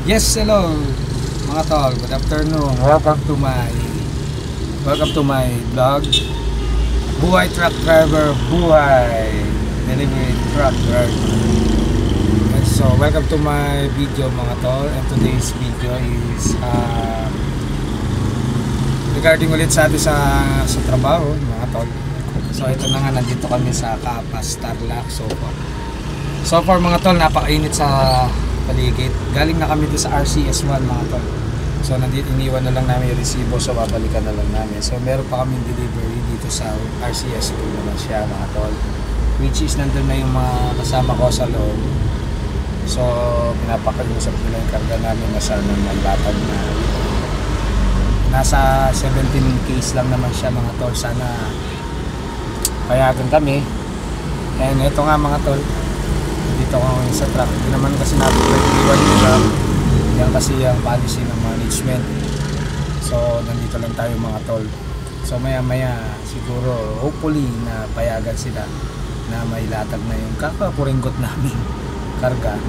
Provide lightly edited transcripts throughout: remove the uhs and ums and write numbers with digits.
Yes, hello mga tol. Good afternoon. Welcome to my vlog. Buhay truck driver, buhay delivery truck driver. And so, welcome to my video mga tol. And today's video is regarding ulit sa atin sa trabaho mga tol. So ito na nga, nandito kami sa Kapas, Tarlac. So far mga tol, napakainit sa paligid. Galing na kami dito sa RCS1 mga tol. So nandito, iniwan na lang namin yung resibo, so babalikan na lang namin. So meron pa kami delivery dito sa RCS2 naman siya mga tol, which is nandun na yung mga kasama ko sa loob. So pinapakalusap nila yung karga namin na sana maglatag na nasa 17 case lang naman siya mga tol. Sana payagan kami. And ito nga mga tol, dito ako ngayon sa truck. Hindi naman kasi natin iwan nila. Yan kasi yung policy ng management. So nandito lang tayo mga tol. So maya maya siguro hopefully na payagan sila na may latag na yung kakapuringgot namin karga.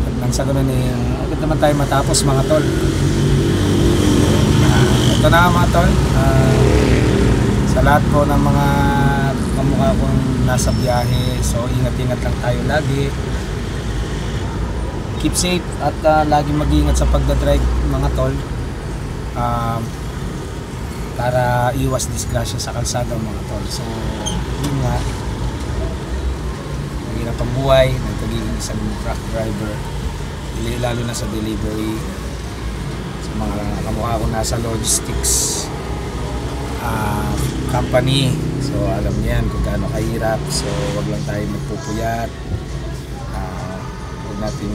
At nang sa ganun agad naman tayo matapos mga tol. Ito na mga tol, sa lahat po ng mga kamukha kong nasa biyahe, so ingat-ingat lang tayo lagi, keep safe at lagi mag-iingat sa pagdadrive mga tol, para iwas disgrasya sa kalsada mga tol. So yun nga, mahirap ang buhay ng pagiging isang truck driver, lalo na sa delivery. Sa mga kamukha ko nasa logistics company, so alam niyan kung gaano kahirap. So wag lang tayo magpupuyat, huwag natin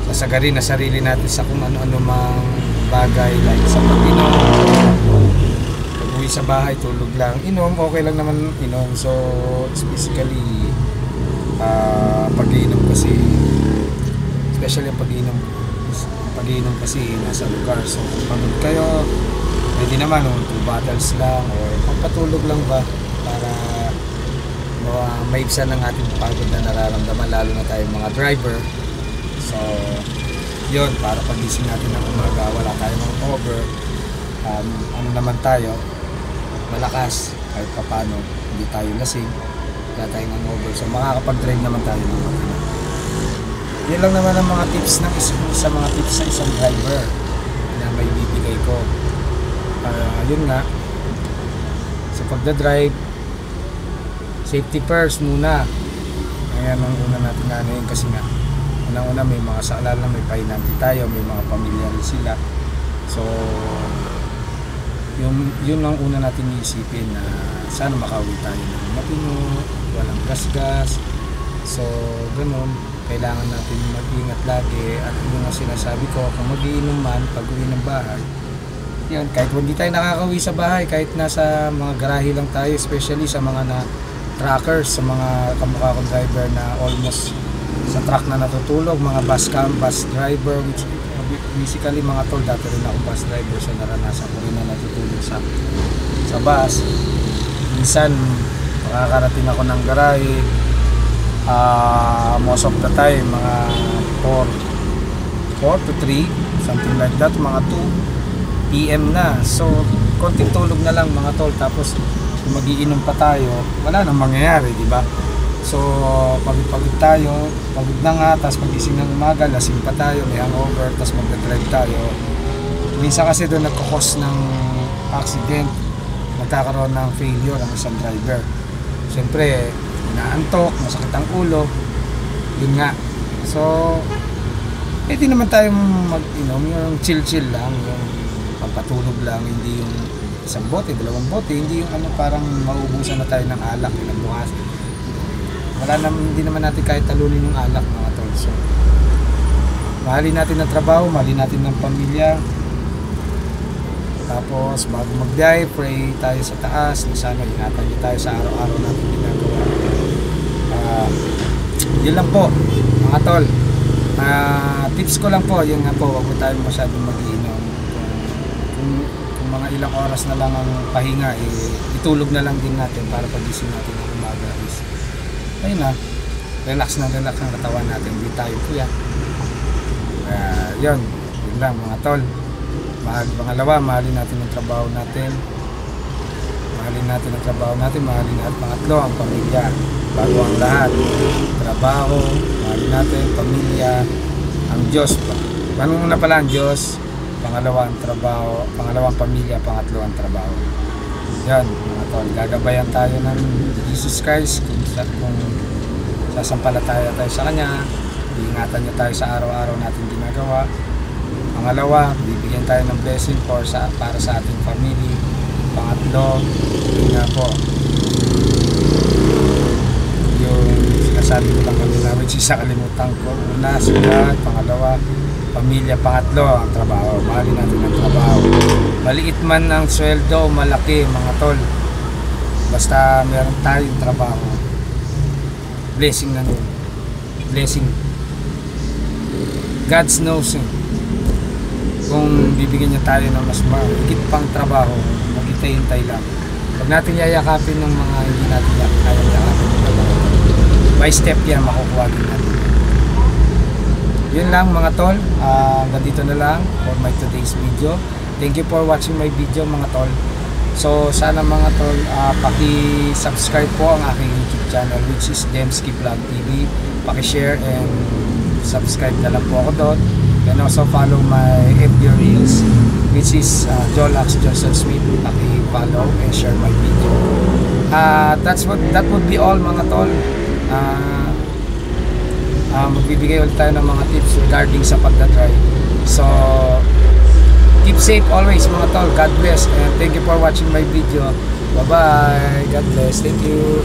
sasagarin na sarili natin sa kung ano-ano mang bagay, like sa pag-inom. Pag uwi sa bahay, tulog lang, inom, okay lang naman inom. So it's basically pag-inom kasi, especially ang pag-inom kasi nasa lugar. So kung pagod kayo, pwede naman 2 bottles lang or pagpatulog lang ba para maibsan ng ating pagod na nararamdaman, lalo na tayong mga driver. So yun, para pagising natin ng umaga wala tayong over, ano naman tayo, malakas kahit papano, hindi tayo lasing, wala tayong over, so makakapag-drive naman tayo ng makina. Yun lang naman ang mga tips sa mga tips sa isang driver na may bibigay ko. Yun nga, sa pagdadrive, safety first muna. Ayan ang una natin yun, kasi nga unang-una may mga saalala, may pahinanti tayo, may mga pamilya rin sila. So yun ang una natin iisipin, na sana makauwi tayo ng matino, walang gasgas. So ganun, kailangan natin mag-ingat lagi. At yung sinasabi ko, kung mag-iinom man pag uwi ng bahay, yun, kahit hindi tayo nakakauwi sa bahay, kahit nasa mga garahe lang tayo, especially sa mga truckers, sa mga kamukha kong driver na almost sa truck na natutulog, mga bus driver, which basically mga tol, dati rin ako bus driver, so naranasan ko rin na natutulog sa bus. Minsan makakarating ako ng garahe, most of the time mga 4 to 3, something like that, mga 2 PM na. So konting tulog na lang mga tol, tapos magiinom pa tayo, wala nang mangyayari, di ba? So pagod tayo, pagod na nga, tapos pagising ng umaga lasing pa tayo, may hangover, tapos magdadrive tayo. Minsan kasi doon nagkakos ng accident, nagkakaroon ng failure ang isang driver. Siyempre inaantok, masakit ang ulo, yun nga. So pwede naman tayong mag-inom, yung chill lang, yung pagpatulog lang, hindi yung isang bote, 2 bote, hindi yung parang mauubusan na tayo ng alak ilang bukas. Hindi naman natin kahit talunin yung alak mga tol. So mahalin natin ang trabaho, mahalin natin ng pamilya, tapos bago mag-dive, pray tayo sa taas na sana ingatan niyo tayo sa araw-araw natin ginagawa. Yun lang po mga tol. Tips ko lang po, yun nga po, huwag po tayo masyadong mag-iinom. Kung mga ilang oras na lang ang pahinga, itulog na lang din natin para pagising natin ng umaga is ayun na, relax ang katawan natin, hindi tayo puyat. Yun lang mga tol. Pangalawa, mahalin natin ang trabaho natin. Mahalin natin ang trabaho natin, mahalin natin. Pangatlo, ang pamilya. Bago ang lahat. Trabaho, mahalin natin, pamilya, ang Diyos pa. Una pala ang Diyos, pangalawa ang trabaho, pangalawang pamilya, pangatlo ang trabaho. Yan mga tol, gagabayan tayo ng Jesus Christ kung sasampalataya tayo sa Kanya, iingatan niya tayo sa araw-araw natin ginagawa. Pangalawa, bibigyan tayo ng blessing para sa ating family. Pangatlo, yun nga po, yung sinasabi ko lang kanina, which is kalimutan ko. Una, sila. Pangalawa, pamilya. Pangatlo, ang trabaho. Mahalin natin ang trabaho. Maliit man ang sweldo, malaki mga tol. Basta meron tayong trabaho. Blessing na nun. Blessing. God knows kung bibigyan niya tayo ng mas mahigit pang trabaho, maghintay-hintay lang. Huwag natin yayakapin ng mga hindi natin kayang yakapin. By step yan, makukuha din natin. Yun lang mga tol. Hanggang dito na lang for my today's video. Thank you for watching my video mga tol. So sana mga tol, paki-subscribe po ang aking YouTube channel, which is Dembski Vlog TV. Paki-share and subscribe na lang po ako doon. And also follow my FB Reels, which is Jolax Johnson Smith. Paki-follow and share my video. That would be all mga tol. Magbibigay ulit tayo ng mga tips regarding sa pagdadrive. So keep safe always mga tol. God bless and thank you for watching my video. Bye bye. God bless. Thank you.